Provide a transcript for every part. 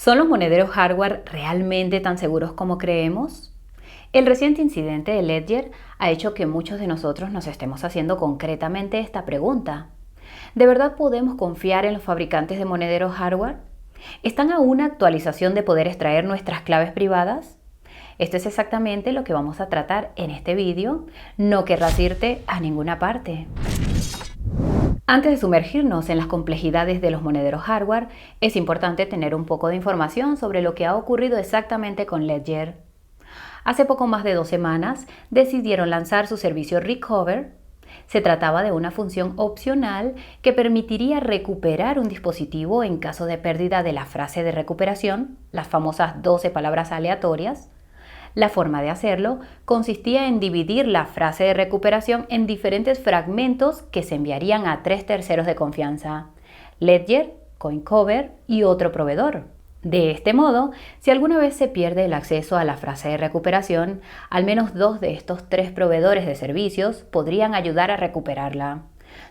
¿Son los monederos hardware realmente tan seguros como creemos? El reciente incidente de Ledger ha hecho que muchos de nosotros nos estemos haciendo concretamente esta pregunta. ¿De verdad podemos confiar en los fabricantes de monederos hardware? ¿Están a una actualización de poder extraer nuestras claves privadas? Esto es exactamente lo que vamos a tratar en este vídeo. No querrás irte a ninguna parte. Antes de sumergirnos en las complejidades de los monederos hardware, es importante tener un poco de información sobre lo que ha ocurrido exactamente con Ledger. Hace poco más de 2 semanas decidieron lanzar su servicio Recover. Se trataba de una función opcional que permitiría recuperar un dispositivo en caso de pérdida de la frase de recuperación, las famosas 12 palabras aleatorias. La forma de hacerlo consistía en dividir la frase de recuperación en diferentes fragmentos que se enviarían a 3 terceros de confianza: Ledger, CoinCover y otro proveedor. De este modo, si alguna vez se pierde el acceso a la frase de recuperación, al menos 2 de estos 3 proveedores de servicios podrían ayudar a recuperarla.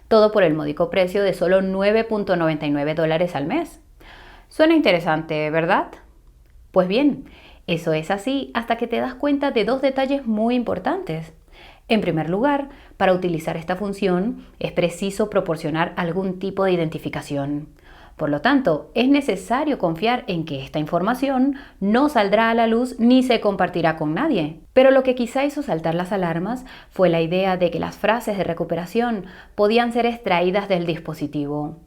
Todo por el módico precio de solo $9.99 al mes. Suena interesante, ¿verdad? Pues bien, eso es así hasta que te das cuenta de 2 detalles muy importantes. En primer lugar, para utilizar esta función es preciso proporcionar algún tipo de identificación. Por lo tanto, es necesario confiar en que esta información no saldrá a la luz ni se compartirá con nadie. Pero lo que quizá hizo saltar las alarmas fue la idea de que las frases de recuperación podían ser extraídas del dispositivo.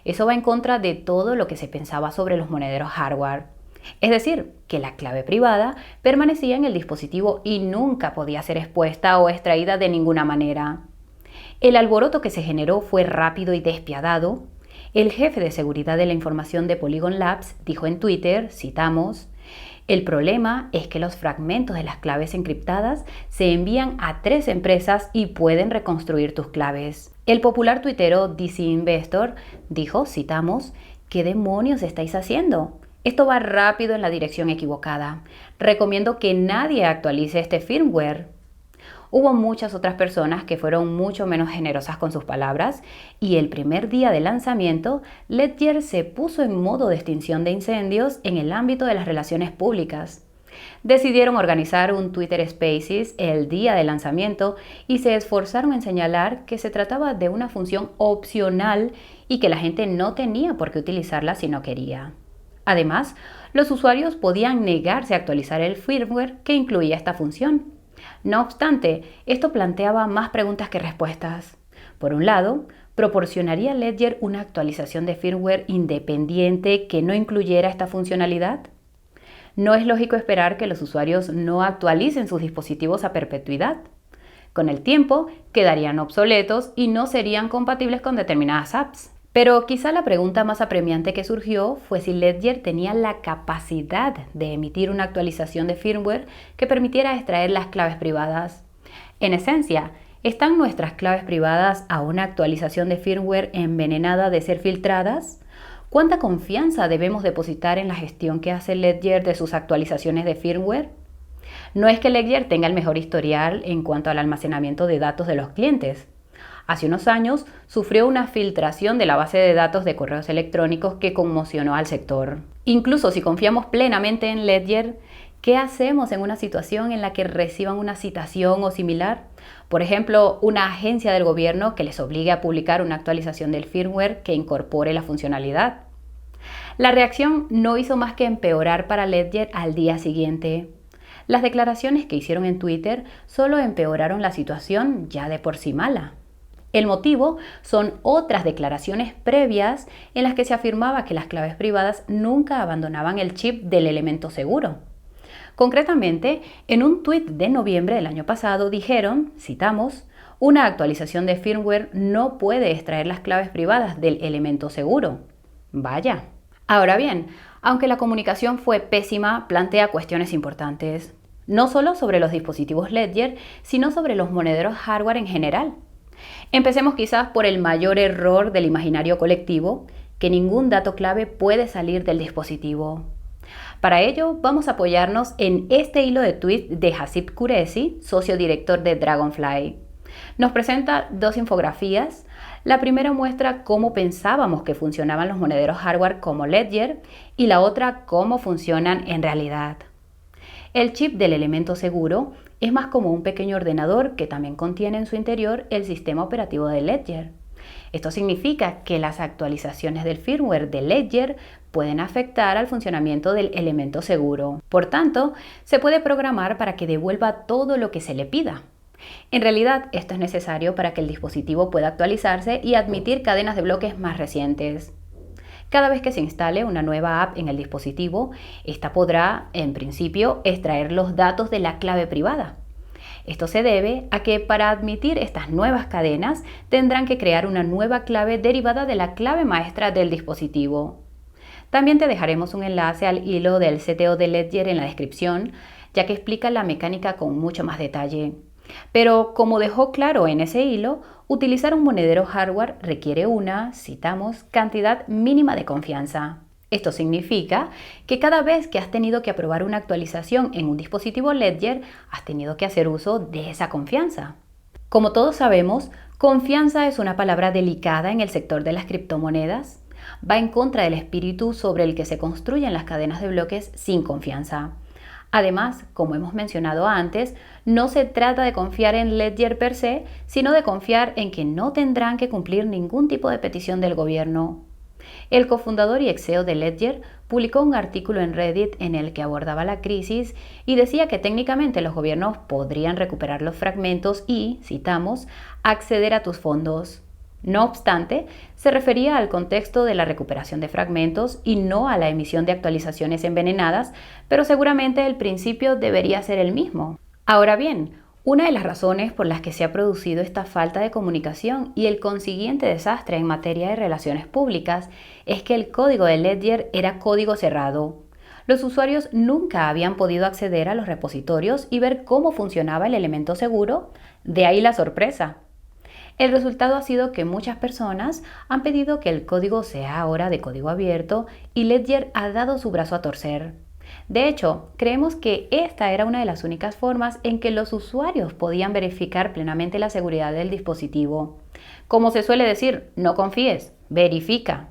Eso va en contra de todo lo que se pensaba sobre los monederos hardware. Es decir, que la clave privada permanecía en el dispositivo y nunca podía ser expuesta o extraída de ninguna manera. El alboroto que se generó fue rápido y despiadado. El jefe de seguridad de la información de Polygon Labs dijo en Twitter, citamos: "El problema es que los fragmentos de las claves encriptadas se envían a 3 empresas y pueden reconstruir tus claves". El popular tuitero DC Investor dijo, citamos: "¿Qué demonios estáis haciendo? Esto va rápido en la dirección equivocada. Recomiendo que nadie actualice este firmware". Hubo muchas otras personas que fueron mucho menos generosas con sus palabras y el primer día de lanzamiento, Ledger se puso en modo de extinción de incendios en el ámbito de las relaciones públicas. Decidieron organizar un Twitter Spaces el día de lanzamiento y se esforzaron en señalar que se trataba de una función opcional y que la gente no tenía por qué utilizarla si no quería. Además, los usuarios podían negarse a actualizar el firmware que incluía esta función. No obstante, esto planteaba más preguntas que respuestas. Por un lado, ¿proporcionaría Ledger una actualización de firmware independiente que no incluyera esta funcionalidad? No es lógico esperar que los usuarios no actualicen sus dispositivos a perpetuidad. Con el tiempo, quedarían obsoletos y no serían compatibles con determinadas apps. Pero quizá la pregunta más apremiante que surgió fue si Ledger tenía la capacidad de emitir una actualización de firmware que permitiera extraer las claves privadas. En esencia, ¿están nuestras claves privadas a una actualización de firmware envenenada de ser filtradas? ¿Cuánta confianza debemos depositar en la gestión que hace Ledger de sus actualizaciones de firmware? No es que Ledger tenga el mejor historial en cuanto al almacenamiento de datos de los clientes. Hace unos años sufrió una filtración de la base de datos de correos electrónicos que conmocionó al sector. Incluso si confiamos plenamente en Ledger, ¿qué hacemos en una situación en la que reciban una citación o similar? Por ejemplo, una agencia del gobierno que les obligue a publicar una actualización del firmware que incorpore la funcionalidad. La reacción no hizo más que empeorar para Ledger al día siguiente. Las declaraciones que hicieron en Twitter solo empeoraron la situación ya de por sí mala. El motivo son otras declaraciones previas en las que se afirmaba que las claves privadas nunca abandonaban el chip del elemento seguro. Concretamente, en un tuit de noviembre del año pasado dijeron, citamos: "Una actualización de firmware no puede extraer las claves privadas del elemento seguro". Vaya. Ahora bien, aunque la comunicación fue pésima, plantea cuestiones importantes. No solo sobre los dispositivos Ledger, sino sobre los monederos hardware en general. Empecemos quizás por el mayor error del imaginario colectivo, que ningún dato clave puede salir del dispositivo. Para ello, vamos a apoyarnos en este hilo de tweet de Haseeb Qureshi, socio director de Dragonfly. Nos presenta 2 infografías. La primera muestra cómo pensábamos que funcionaban los monederos hardware como Ledger y la otra cómo funcionan en realidad. El chip del elemento seguro es más como un pequeño ordenador que también contiene en su interior el sistema operativo de Ledger. Esto significa que las actualizaciones del firmware de Ledger pueden afectar al funcionamiento del elemento seguro. Por tanto, se puede programar para que devuelva todo lo que se le pida. En realidad, esto es necesario para que el dispositivo pueda actualizarse y admitir cadenas de bloques más recientes. Cada vez que se instale una nueva app en el dispositivo, esta podrá, en principio, extraer los datos de la clave privada. Esto se debe a que para admitir estas nuevas cadenas tendrán que crear una nueva clave derivada de la clave maestra del dispositivo. También te dejaremos un enlace al hilo del CTO de Ledger en la descripción, ya que explica la mecánica con mucho más detalle. Pero como dejó claro en ese hilo, utilizar un monedero hardware requiere una, citamos, cantidad mínima de confianza. Esto significa que cada vez que has tenido que aprobar una actualización en un dispositivo Ledger, has tenido que hacer uso de esa confianza. Como todos sabemos, confianza es una palabra delicada en el sector de las criptomonedas. Va en contra del espíritu sobre el que se construyen las cadenas de bloques sin confianza. Además, como hemos mencionado antes, no se trata de confiar en Ledger per se, sino de confiar en que no tendrán que cumplir ningún tipo de petición del gobierno. El cofundador y ex CEO de Ledger publicó un artículo en Reddit en el que abordaba la crisis y decía que técnicamente los gobiernos podrían recuperar los fragmentos y, citamos, acceder a tus fondos. No obstante, se refería al contexto de la recuperación de fragmentos y no a la emisión de actualizaciones envenenadas, pero seguramente el principio debería ser el mismo. Ahora bien, una de las razones por las que se ha producido esta falta de comunicación y el consiguiente desastre en materia de relaciones públicas es que el código de Ledger era código cerrado. Los usuarios nunca habían podido acceder a los repositorios y ver cómo funcionaba el elemento seguro, de ahí la sorpresa. El resultado ha sido que muchas personas han pedido que el código sea ahora de código abierto y Ledger ha dado su brazo a torcer. De hecho, creemos que esta era una de las únicas formas en que los usuarios podían verificar plenamente la seguridad del dispositivo. Como se suele decir, no confíes, verifica.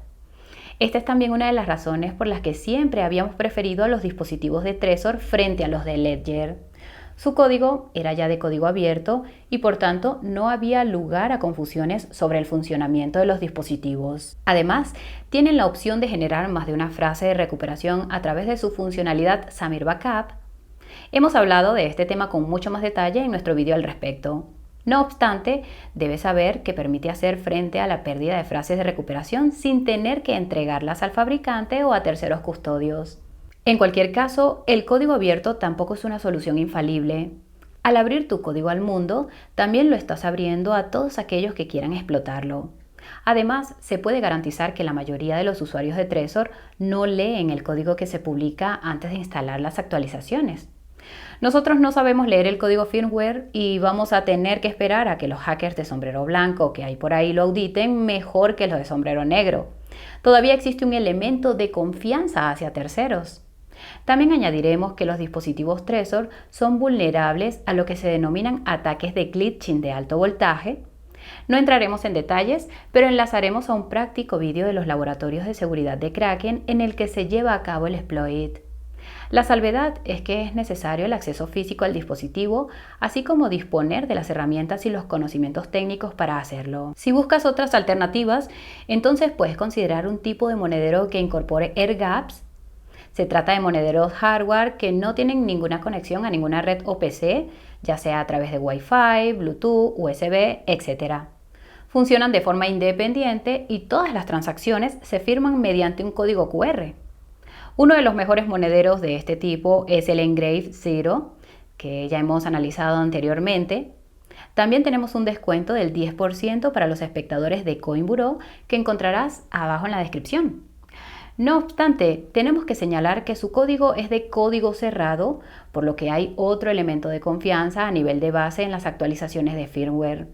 Esta es también una de las razones por las que siempre habíamos preferido a los dispositivos de Trezor frente a los de Ledger. Su código era ya de código abierto y por tanto no había lugar a confusiones sobre el funcionamiento de los dispositivos. Además, tienen la opción de generar más de una frase de recuperación a través de su funcionalidad Samir Backup. Hemos hablado de este tema con mucho más detalle en nuestro video al respecto. No obstante, debes saber que permite hacer frente a la pérdida de frases de recuperación sin tener que entregarlas al fabricante o a terceros custodios. En cualquier caso, el código abierto tampoco es una solución infalible. Al abrir tu código al mundo, también lo estás abriendo a todos aquellos que quieran explotarlo. Además, se puede garantizar que la mayoría de los usuarios de Trezor no leen el código que se publica antes de instalar las actualizaciones. Nosotros no sabemos leer el código firmware y vamos a tener que esperar a que los hackers de sombrero blanco que hay por ahí lo auditen mejor que los de sombrero negro. Todavía existe un elemento de confianza hacia terceros. También añadiremos que los dispositivos Trezor son vulnerables a lo que se denominan ataques de glitching de alto voltaje. No entraremos en detalles, pero enlazaremos a un práctico vídeo de los laboratorios de seguridad de Kraken en el que se lleva a cabo el exploit. La salvedad es que es necesario el acceso físico al dispositivo, así como disponer de las herramientas y los conocimientos técnicos para hacerlo. Si buscas otras alternativas, entonces puedes considerar un tipo de monedero que incorpore air gaps. Se trata de monederos hardware que no tienen ninguna conexión a ninguna red o PC, ya sea a través de Wi-Fi, Bluetooth, USB, etc. Funcionan de forma independiente y todas las transacciones se firman mediante un código QR. Uno de los mejores monederos de este tipo es el Engrave Zero, que ya hemos analizado anteriormente. También tenemos un descuento del 10% para los espectadores de CoinBureau que encontrarás abajo en la descripción. No obstante, tenemos que señalar que su código es de código cerrado, por lo que hay otro elemento de confianza a nivel de base en las actualizaciones de firmware.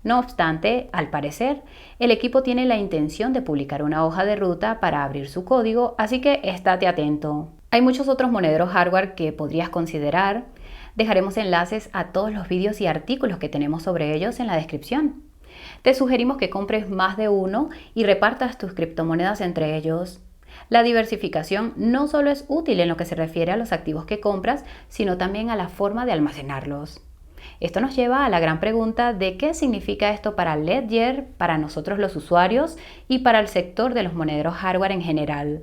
No obstante, al parecer, el equipo tiene la intención de publicar una hoja de ruta para abrir su código, así que estate atento. Hay muchos otros monederos hardware que podrías considerar. Dejaremos enlaces a todos los vídeos y artículos que tenemos sobre ellos en la descripción. Te sugerimos que compres más de uno y repartas tus criptomonedas entre ellos. La diversificación no solo es útil en lo que se refiere a los activos que compras, sino también a la forma de almacenarlos. Esto nos lleva a la gran pregunta de qué significa esto para Ledger, para nosotros los usuarios y para el sector de los monederos hardware en general.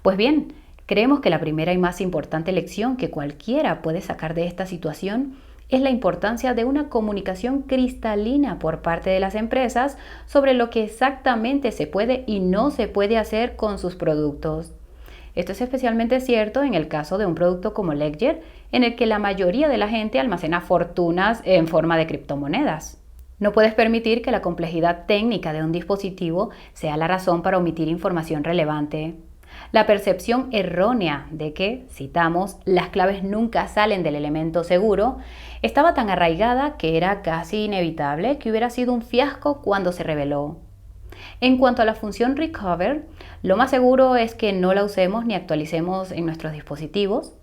Pues bien, creemos que la primera y más importante lección que cualquiera puede sacar de esta situación es la importancia de una comunicación cristalina por parte de las empresas sobre lo que exactamente se puede y no se puede hacer con sus productos. Esto es especialmente cierto en el caso de un producto como Ledger, en el que la mayoría de la gente almacena fortunas en forma de criptomonedas. No puedes permitir que la complejidad técnica de un dispositivo sea la razón para omitir información relevante. La percepción errónea de que, citamos, las claves nunca salen del elemento seguro, estaba tan arraigada que era casi inevitable que hubiera sido un fiasco cuando se reveló. En cuanto a la función Recover, lo más seguro es que no la usemos ni actualicemos en nuestros dispositivos.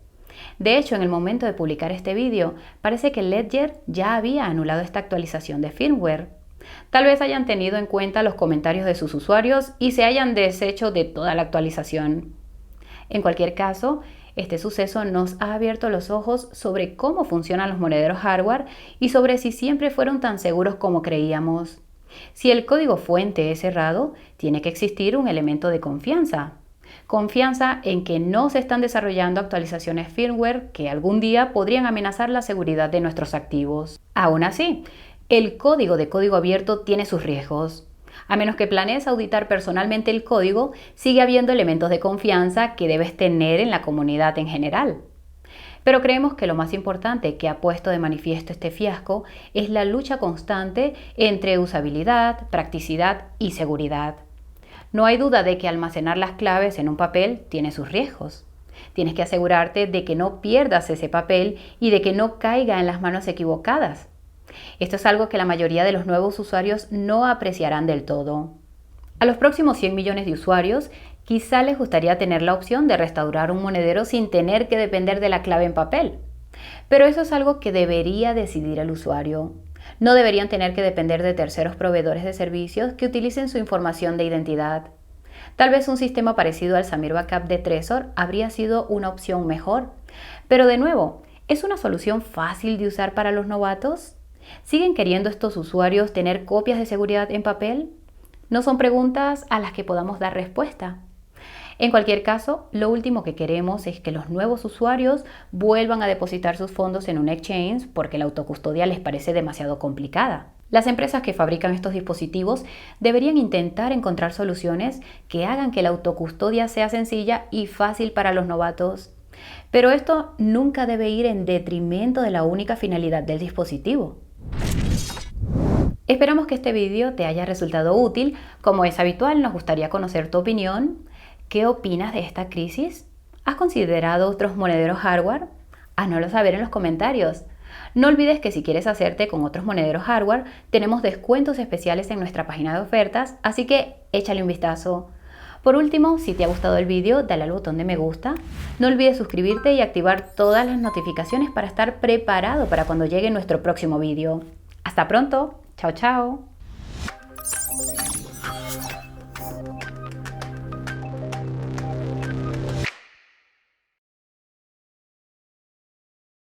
De hecho, en el momento de publicar este vídeo, parece que Ledger ya había anulado esta actualización de firmware. Tal vez hayan tenido en cuenta los comentarios de sus usuarios y se hayan deshecho de toda la actualización. En cualquier caso, este suceso nos ha abierto los ojos sobre cómo funcionan los monederos hardware y sobre si siempre fueron tan seguros como creíamos. Si el código fuente es cerrado, tiene que existir un elemento de confianza. Confianza en que no se están desarrollando actualizaciones firmware que algún día podrían amenazar la seguridad de nuestros activos. Aún así, el código de código abierto tiene sus riesgos. A menos que planees auditar personalmente el código, sigue habiendo elementos de confianza que debes tener en la comunidad en general. Pero creemos que lo más importante que ha puesto de manifiesto este fiasco es la lucha constante entre usabilidad, practicidad y seguridad. No hay duda de que almacenar las claves en un papel tiene sus riesgos. Tienes que asegurarte de que no pierdas ese papel y de que no caiga en las manos equivocadas. Esto es algo que la mayoría de los nuevos usuarios no apreciarán del todo. A los próximos 100 millones de usuarios, quizá les gustaría tener la opción de restaurar un monedero sin tener que depender de la clave en papel. Pero eso es algo que debería decidir el usuario. No deberían tener que depender de terceros proveedores de servicios que utilicen su información de identidad. Tal vez un sistema parecido al Samir Backup de Trezor habría sido una opción mejor. Pero de nuevo, ¿es una solución fácil de usar para los novatos? ¿Siguen queriendo estos usuarios tener copias de seguridad en papel? No son preguntas a las que podamos dar respuesta. En cualquier caso, lo último que queremos es que los nuevos usuarios vuelvan a depositar sus fondos en un exchange porque la autocustodia les parece demasiado complicada. Las empresas que fabrican estos dispositivos deberían intentar encontrar soluciones que hagan que la autocustodia sea sencilla y fácil para los novatos. Pero esto nunca debe ir en detrimento de la única finalidad del dispositivo. Esperamos que este vídeo te haya resultado útil. Como es habitual, nos gustaría conocer tu opinión. ¿Qué opinas de esta crisis? ¿Has considerado otros monederos hardware? Háznoslo saber en los comentarios. No olvides que si quieres hacerte con otros monederos hardware, tenemos descuentos especiales en nuestra página de ofertas, así que échale un vistazo. Por último, si te ha gustado el vídeo, dale al botón de me gusta. No olvides suscribirte y activar todas las notificaciones para estar preparado para cuando llegue nuestro próximo vídeo. ¡Hasta pronto! ¡Chao, chao!